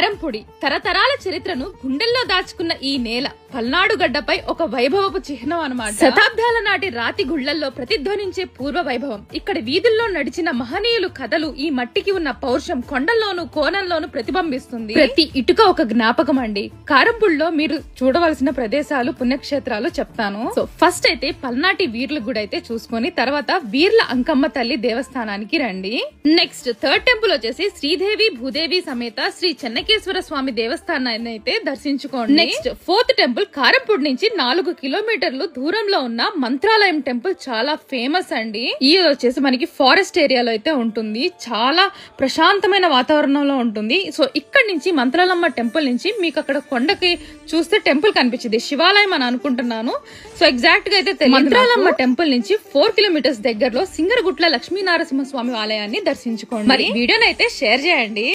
కారంపొడి తరతరాల చరిత్రను గుండెల్లో దాచుకున్న ఈ నేల పల్నాడు గడ్డపై ఒక వైభవపు చిహ్నం అన్నమాట. శతాబ్దాల నాటి రాతి గుళ్లల్లో ప్రతిధ్వనించే పూర్వ వైభవం. ఇక్కడ వీధుల్లో నడిచిన మహనీయులు కథలు ఈ మట్టికి ఉన్న పౌరుషం కొండల్లోనూ కోణంలోనూ ప్రతిబింబిస్తుంది. ప్రతి ఇటుక ఒక జ్ఞాపకం అండి. కారంపొడిలో మీరు చూడవలసిన ప్రదేశాలు పుణ్యక్షేత్రాలు చెప్తాను. సో ఫస్ట్ అయితే పల్నాటి వీర్ల గుడి అయితే చూసుకొని తర్వాత వీర్ల అంకమ్మ తల్లి దేవస్థానానికి రండి. నెక్స్ట్ థర్డ్ టెంపుల్ వచ్చేసి శ్రీదేవి భూదేవి సమేత శ్రీ చెన్నకేశ్వర స్వామి దేవస్థానాన్ని అయితే దర్శించుకోండి. నెక్స్ట్ ఫోర్త్ టెంపుల్ కారంపొడి నుంచి 4 కిలోమీటర్లు దూరంలో ఉన్న మంత్రాలయం టెంపుల్ చాలా ఫేమస్ అండి. ఈ వచ్చేసి మనకి ఫారెస్ట్ ఏరియాలో అయితే ఉంటుంది. చాలా ప్రశాంతమైన వాతావరణంలో ఉంటుంది. సో ఇక్కడ నుంచి మంత్రాలమ్మ టెంపుల్ నుంచి మీకు అక్కడ కొండకి చూస్తే టెంపుల్ కనిపించింది. శివాలయం అని అనుకుంటున్నాను. సో ఎగ్జాక్ట్ గా అయితే తెలియదు. మంత్రాలమ్మ టెంపుల్ నుంచి 4 కిలోమీటర్స్ దగ్గరలో సింగరగుట్ల లక్ష్మీనారసింహ స్వామి ఆలయాన్ని దర్శించుకోండి. మరి వీడియోని అయితే షేర్ చేయండి.